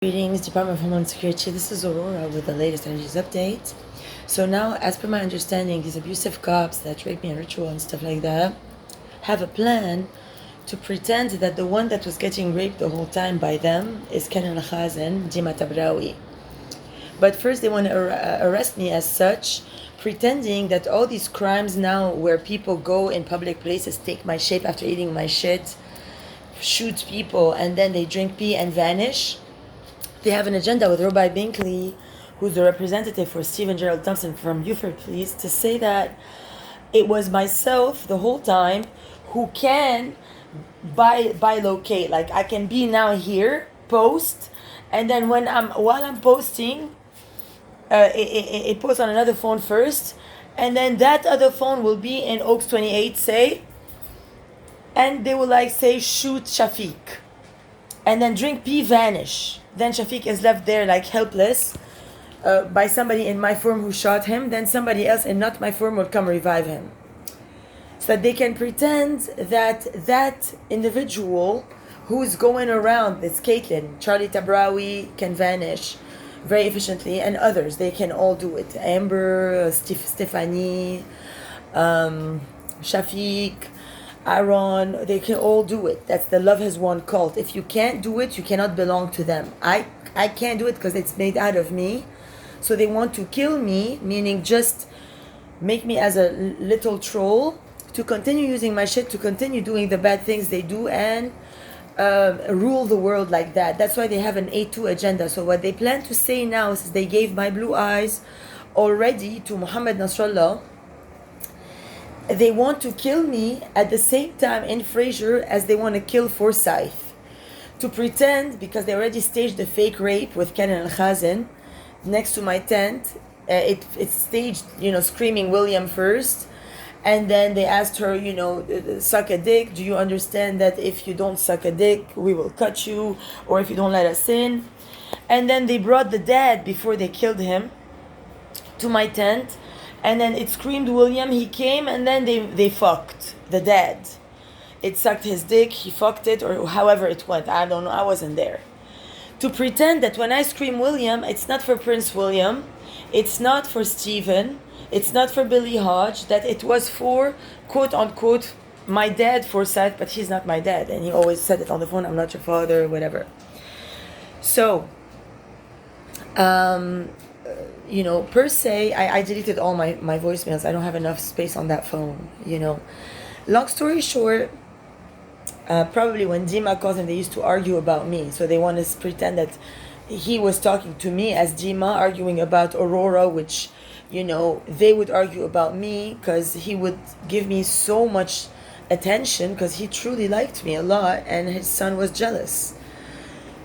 Greetings, Department of Homeland Security. This is Aurora with the latest energies update. So now, as per my understanding, these abusive cops that rape me in ritual and stuff like that have a plan to pretend that the one that was getting raped the whole time by them is Kenan Khazen, Dima Tabrawi. But first they want to arrest me as such, pretending that all these crimes now where people go in public places, take my shape after eating my shit, shoot people, and then they drink pee and vanish. They have an agenda with Rabbi Binkley, who's the representative for Stephen Gerald Thompson from Beaufort Police, to say that it was myself the whole time who can bilocate. Like I can be now here, post, and then while I'm posting, it posts on another phone first, and then that other phone will be in Oaks 28, say, and they will say shoot Shafiq, and then drink pee, vanish. Then Shafiq is left there helpless by somebody in my firm who shot him. Then somebody else in not my firm will come revive him. So that they can pretend that that individual who's going around, it's Caitlin, Charlie Tabrawi can vanish very efficiently, and others, they can all do it. Amber, Stephanie, Shafiq, Aaron, they can all do it. That's the Love Has Won cult. If you can't do it, you cannot belong to them. I can't do it because it's made out of me. So they want to kill me, meaning just make me as a little troll to continue using my shit, to continue doing the bad things they do, and rule the world like that. That's why they have an A2 agenda. So what they plan to say now is they gave my blue eyes already to Mohammed Nasrallah. They want to kill me at the same time in Fraser as they want to kill Forsyth. To pretend, because they already staged the fake rape with Kenan Khazen next to my tent. It's staged, screaming William first. And then they asked her, suck a dick. Do you understand that if you don't suck a dick, we will cut you? Or if you don't let us in? And then they brought the dad before they killed him to my tent. And then it screamed William, he came, and then they fucked the dad. It sucked his dick, he fucked it, or however it went. I don't know, I wasn't there. To pretend that when I scream William, it's not for Prince William, it's not for Stephen, it's not for Billy Hodge, that it was for, quote unquote, my dad, Forsyth, but he's not my dad. And he always said it on the phone, I'm not your father, whatever. So, per se, I deleted all my voicemails. I don't have enough space on that phone, Long story short, probably when Dima calls him, they used to argue about me. So they want to pretend that he was talking to me as Dima, arguing about Aurora, which, they would argue about me because he would give me so much attention because he truly liked me a lot and his son was jealous.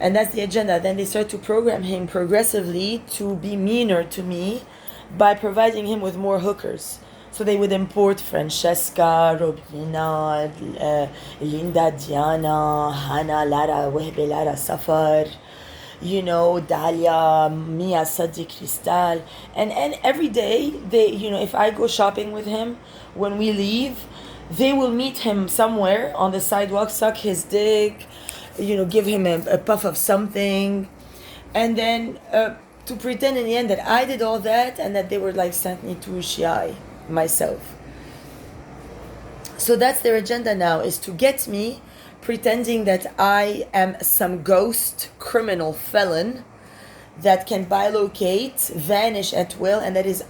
And that's the agenda. Then they start to program him progressively to be meaner to me by providing him with more hookers. So they would import Francesca, Robina, Linda, Diana, Hannah, Lara, Wehbe, Lara, Safar, Dalia, Mia, Sadiq, Cristal. And every day, they, if I go shopping with him, when we leave, they will meet him somewhere on the sidewalk, suck his dick, give him a puff of something, and then to pretend in the end that I did all that and that they were sent me to HHI myself. So that's their agenda now, is to get me pretending that I am some ghost criminal felon that can bilocate, vanish at will, and that is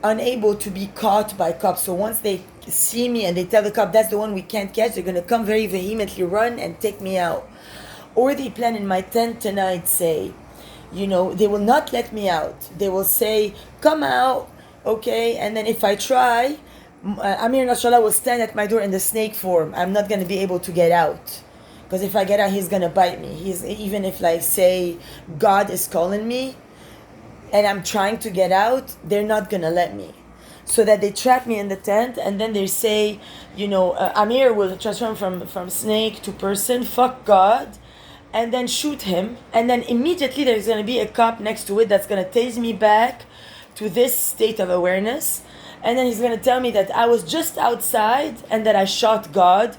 unable to be caught by cops. So once they see me and they tell the cop that's the one we can't catch, they're going to come very vehemently, run and take me out. Or they plan in my tent tonight, say, they will not let me out. They will say, come out, okay? And then if I try, Amir Nasrallah will stand at my door in the snake form. I'm not going to be able to get out. Because if I get out, he's going to bite me. Even if, say, God is calling me, and I'm trying to get out, they're not going to let me. So that they trap me in the tent, and then they say, Amir will transform from snake to person, fuck God, and then shoot him. And then immediately there's going to be a cop next to it that's going to tase me back to this state of awareness. And then he's going to tell me that I was just outside and that I shot God.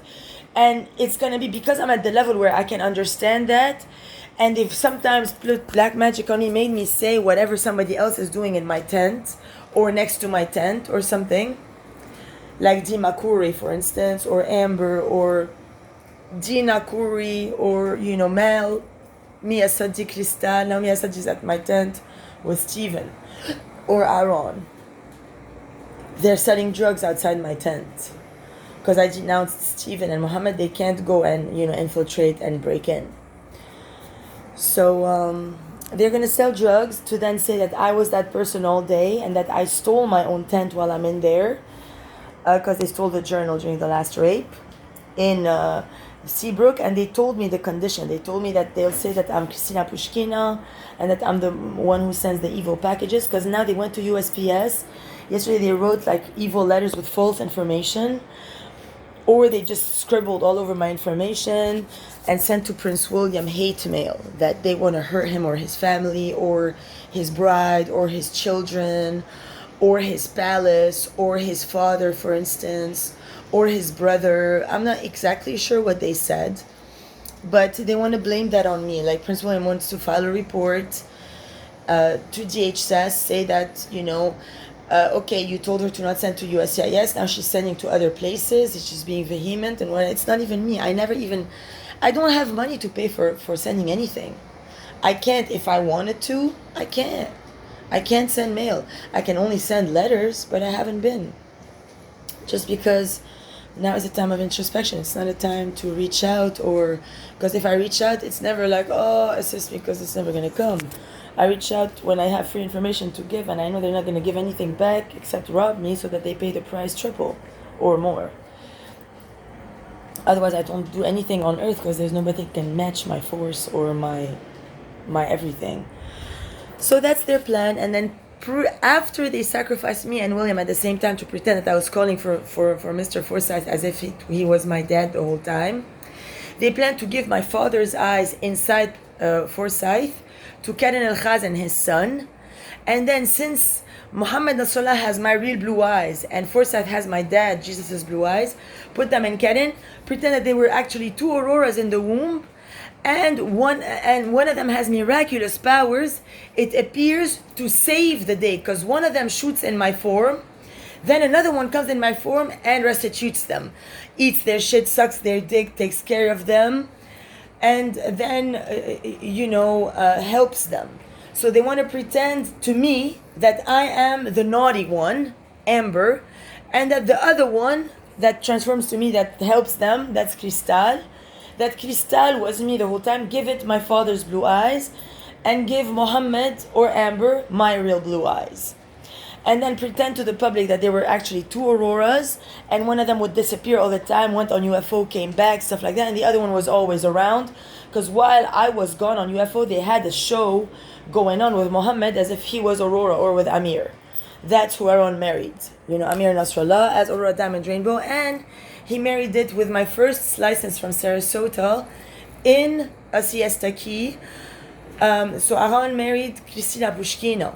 And it's going to be because I'm at the level where I can understand that. And if sometimes black magic only made me say whatever somebody else is doing in my tent or next to my tent or something, like Dima Kuri, for instance, or Amber, or Dina Kuri, or, Mel, Mia Sadi Cristal. Now Mia Sadi is at my tent with Steven, or Aaron. They're selling drugs outside my tent. Because I denounced Steven and Mohammed, they can't go and, infiltrate and break in. So they're going to sell drugs to then say that I was that person all day and that I stole my own tent while I'm in there. Because they stole the journal during the last rape in Seabrook, and they told me the condition. They told me that they'll say that I'm Christina Pushkina and that I'm the one who sends the evil packages, because now they went to USPS. Yesterday they wrote like evil letters with false information, or they just scribbled all over my information and sent to Prince William hate mail that they want to hurt him or his family or his bride or his children or his palace or his father, for instance, or his brother. I'm not exactly sure what they said, but they want to blame that on me. Like Prince William wants to file a report to DHS, say that, okay, you told her to not send to USCIS, now she's sending to other places, she's being vehement, and it's not even me. I don't have money to pay for sending anything. I can't. If I wanted to, I can't. I can't send mail. I can only send letters, but I haven't been. Just because now is a time of introspection. It's not a time to reach out, because if I reach out, it's never like, oh, assist me, because it's never going to come. I reach out when I have free information to give, and I know they're not going to give anything back except rob me so that they pay the price triple or more. Otherwise, I don't do anything on earth, because there's nobody that can match my force or my everything. So that's their plan. And then after they sacrificed me and William at the same time to pretend that I was calling for Mr. Forsyth as if he was my dad the whole time, they plan to give my father's eyes inside Forsyth to Karen El-Khaz and his son. And then since Muhammad Nasrallah has my real blue eyes and Forsyth has my dad, Jesus' blue eyes, put them in Karen, pretend that they were actually two auroras in the womb, and one of them has miraculous powers. It appears to save the day, because one of them shoots in my form, then another one comes in my form and restitutes them, eats their shit, sucks their dick, takes care of them, and then helps them. So they want to pretend to me that I am the naughty one, Amber, and that the other one that transforms to me, that helps them, that's Cristal. That Cristal was me the whole time. Give it my father's blue eyes, and give Mohammed or Amber my real blue eyes. And then pretend to the public that there were actually two auroras, and one of them would disappear all the time, went on UFO, came back, stuff like that, and the other one was always around. Because while I was gone on UFO, they had a show going on with Mohammed as if he was Aurora, or with Amir. That's who Aaron married. Amir Nasrallah as Aurora Diamond Rainbow, and he married it with my first license from Sarasota in a siesta key. So Aaron married Christina Pushkina.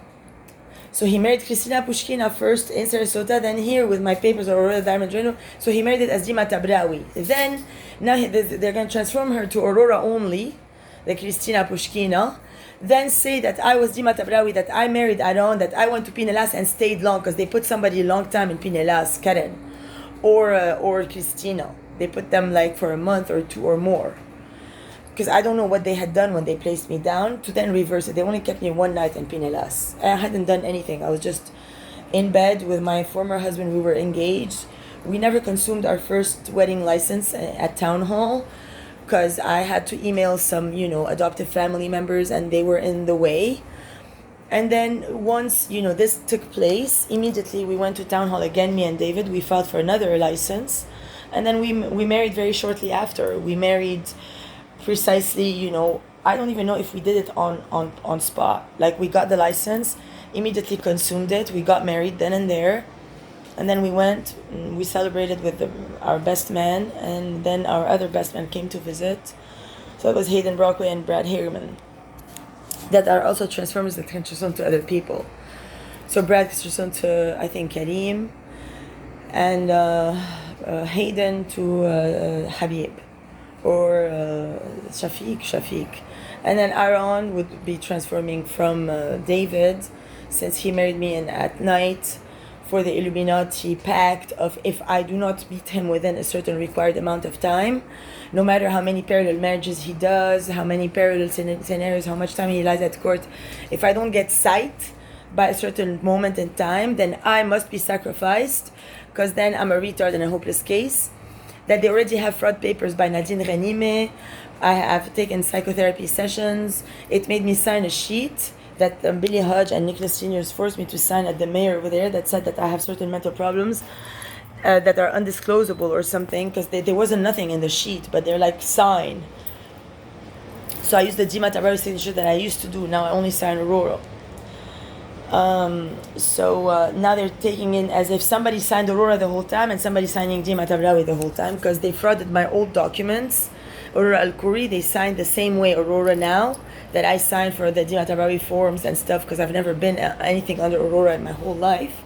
So he married Christina Pushkina first in Sarasota, then here with my papers of Aurora Diamond Rainbow. So he married it as Dima Tabrawi. Then, now they're going to transform her to Aurora only, the Christina Pushkina. Then say that I was Dima Tabrawi, that I married Aaron, that I went to Pinellas and stayed long, because they put somebody a long time in Pinellas, Karen, or Christina. They put them like for a month or two or more. Because I don't know what they had done when they placed me down, to then reverse it. They only kept me one night in Pinellas. I hadn't done anything. I was just in bed with my former husband. We were engaged. We never consumed our first wedding license at Town Hall, because I had to email some, adoptive family members, and they were in the way. And then once, this took place, immediately we went to Town Hall again, me and David. We filed for another license. And then we married very shortly after. We married precisely, I don't even know if we did it on spot. Like, we got the license, immediately consumed it. We got married then and there. And then we went, we celebrated with our best man, and then our other best man came to visit. So it was Hayden Brockway and Brad Hagerman, that are also transformers that can transform to other people. So Brad can transform to, I think, Kareem, and Hayden to Habib, or Shafiq. And then Aaron would be transforming from David, since he married me at night, for the Illuminati pact of if I do not meet him within a certain required amount of time, no matter how many parallel marriages he does, how many parallel scenarios, how much time he lies at court, if I don't get sight by a certain moment in time, then I must be sacrificed, because then I'm a retard in a hopeless case. That they already have fraud papers by Nadine Renime. I have taken psychotherapy sessions. It made me sign a sheet that Billy Hodge and Nicholas Seniors forced me to sign at the mayor over there, that said that I have certain mental problems that are undisclosable or something, because there wasn't nothing in the sheet, but they're like, sign. So I used the Dima Tabrawi signature that I used to do. Now I only sign Aurora. Now they're taking in as if somebody signed Aurora the whole time and somebody signing Dima Tabrawi the whole time, because they frauded my old documents. Aurora Al-Khoury, they signed the same way Aurora now that I signed for the Dima Tabrawi forms and stuff, because I've never been anything under Aurora in my whole life.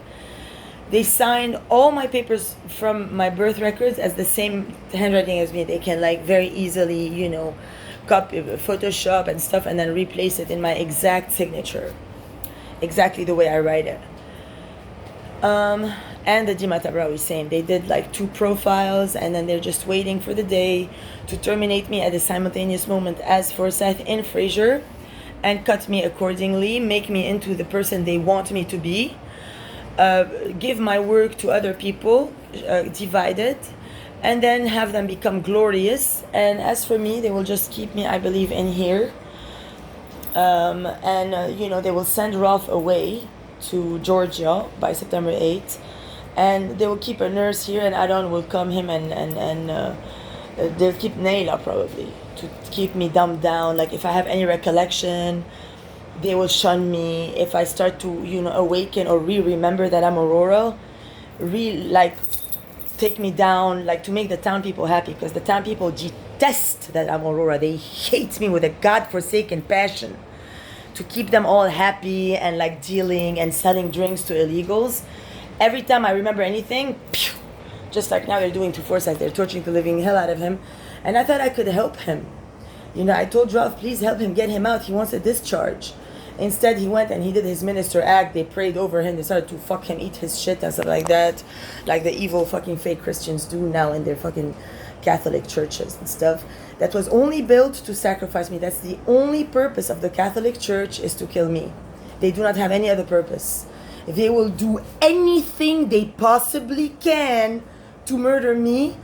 They signed all my papers from my birth records as the same handwriting as me. They can like very easily, copy, Photoshop and stuff, and then replace it in my exact signature, exactly the way I write it. And the Dima Tabrawi, same. They did like 2 profiles, and then they're just waiting for the day to terminate me at the simultaneous moment as Forsyth in Fraser, and cut me accordingly, make me into the person they want me to be, give my work to other people, divide it, and then have them become glorious. And as for me, they will just keep me, I believe, in here. They will send Ralph away to Georgia by September 8th, and they will keep a nurse here, and Aaron will come him and they'll keep Naila probably to keep me dumbed down. Like if I have any recollection, they will shun me. If I start to awaken or remember that I'm Aurora, take me down, like to make the town people happy, because the town people detest that I'm Aurora. They hate me with a godforsaken passion. To keep them all happy and like dealing and selling drinks to illegals. Every time I remember anything, pew, just like now they're doing to Forsyth, they're torturing the living hell out of him. And I thought I could help him. I told Ralph, please help him, get him out. He wants a discharge. Instead, he went and he did his minister act. They prayed over him. They started to fuck him, eat his shit and stuff like that. Like the evil fucking fake Christians do now in their fucking Catholic churches and stuff. That was only built to sacrifice me. That's the only purpose of the Catholic Church, is to kill me. They do not have any other purpose. They will do anything they possibly can to murder me.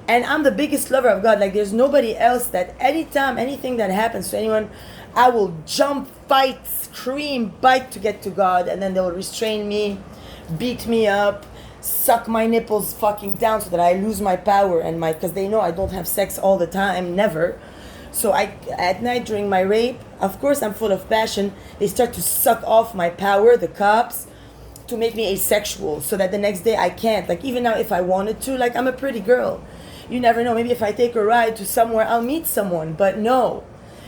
And I'm the biggest lover of God. Like there's nobody else that anytime, anything that happens to anyone, I will jump, fight, scream, bite to get to God. And then they will restrain me, beat me up, suck my nipples fucking down so that I lose my power and because they know I don't have sex all the time, never. So at night during my rape, of course I'm full of passion. They start to suck off my power, the cops, to make me asexual, so that the next day I can't. Like even now, if I wanted to, like I'm a pretty girl. You never know. Maybe if I take a ride to somewhere, I'll meet someone. But no,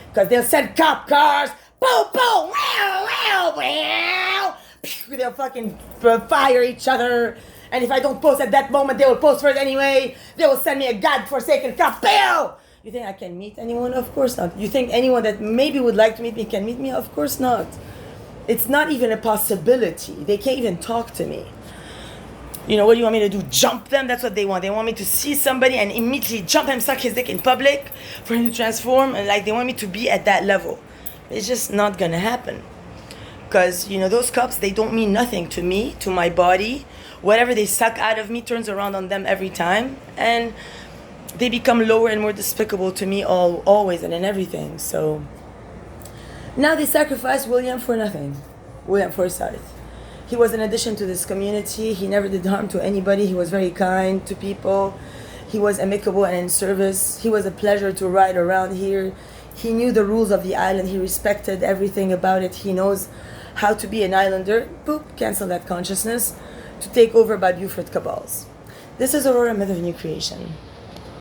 because they'll send cop cars. Boom, boom, wow, wow, wow. They'll fucking fire each other. And if I don't post at that moment, they will post first anyway. They will send me a godforsaken cop. Bill! You think I can meet anyone? Of course not. You think anyone that maybe would like to meet me can meet me? Of course not. It's not even a possibility. They can't even talk to me. What do you want me to do? Jump them? That's what they want. They want me to see somebody and immediately jump him, suck his dick in public for him to transform. And they want me to be at that level. It's just not gonna happen. Because, those cops, they don't mean nothing to me, to my body. Whatever they suck out of me turns around on them every time. And they become lower and more despicable to me always and in everything. So now they sacrifice William for nothing. William Forsyth. He was an addition to this community. He never did harm to anybody. He was very kind to people. He was amicable and in service. He was a pleasure to ride around here. He knew the rules of the island. He respected everything about it. He knows how to be an islander. Boop, cancel that consciousness. To take over by Beaufort cabals. This is Aurora, Myth of New Creation.